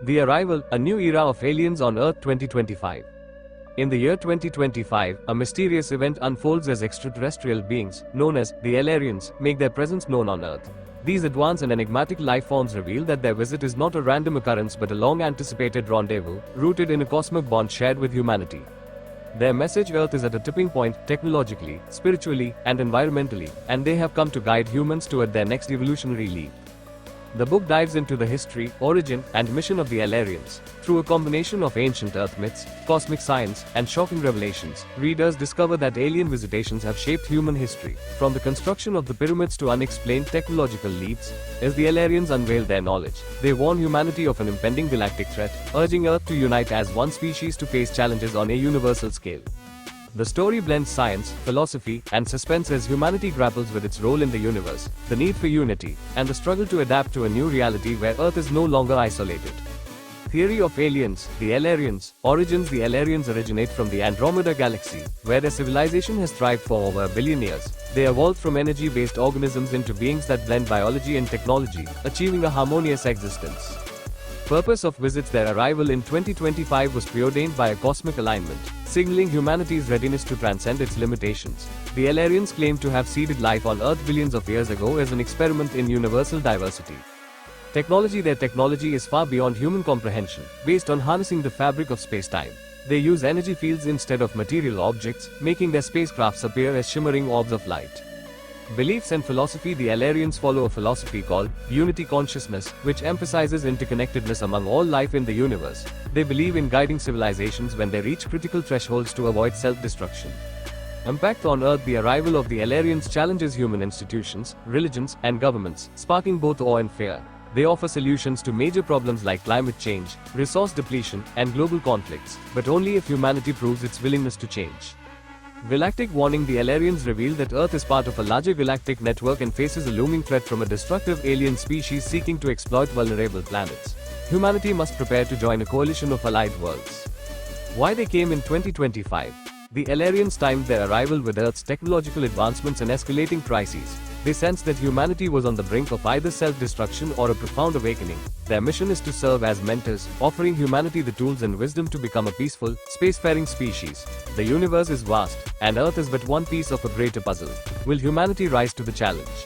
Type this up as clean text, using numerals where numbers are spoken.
The Arrival, a new era of aliens on Earth 2025. In the year 2025, a mysterious event unfolds as extraterrestrial beings, known as the Elarians, make their presence known on Earth. These advanced and enigmatic life forms reveal that their visit is not a random occurrence but a long-anticipated rendezvous, rooted in a cosmic bond shared with humanity. Their message: Earth is at a tipping point, technologically, spiritually, and environmentally, and they have come to guide humans toward their next evolutionary leap. The book dives into the history, origin, and mission of the Elarians. Through a combination of ancient Earth myths, cosmic science, and shocking revelations, readers discover that alien visitations have shaped human history. From the construction of the pyramids to unexplained technological leaps, as the Elarians unveil their knowledge, they warn humanity of an impending galactic threat, urging Earth to unite as one species to face challenges on a universal scale. The story blends science, philosophy, and suspense as humanity grapples with its role in the universe, the need for unity, and the struggle to adapt to a new reality where Earth is no longer isolated. Theory of aliens, the Elarians. Origins: the Elarians originate from the Andromeda Galaxy, where their civilization has thrived for over a billion years. They evolved from energy-based organisms into beings that blend biology and technology, achieving a harmonious existence. Purpose of visits: their arrival in 2025 was preordained by a cosmic alignment, signaling humanity's readiness to transcend its limitations. The Elarians claim to have seeded life on Earth billions of years ago as an experiment in universal diversity. Technology: their technology is far beyond human comprehension, based on harnessing the fabric of space-time. They use energy fields instead of material objects, making their spacecrafts appear as shimmering orbs of light. Beliefs and philosophy: the Elarians follow a philosophy called unity consciousness, which emphasizes interconnectedness among all life in the universe. They believe in guiding civilizations when they reach critical thresholds to avoid self-destruction. Impact on Earth: the arrival of the Elarians challenges human institutions, religions, and governments, sparking both awe and fear. They offer solutions to major problems like climate change, resource depletion, and global conflicts, but only if humanity proves its willingness to change. Galactic warning: the Elarians reveal that Earth is part of a larger galactic network and faces a looming threat from a destructive alien species seeking to exploit vulnerable planets. Humanity must prepare to join a coalition of allied worlds. Why they came in 2025. The Elarians timed their arrival with Earth's technological advancements and escalating crises. They sensed that humanity was on the brink of either self-destruction or a profound awakening. Their mission is to serve as mentors, offering humanity the tools and wisdom to become a peaceful, spacefaring species. The universe is vast, and Earth is but one piece of a greater puzzle. Will humanity rise to the challenge?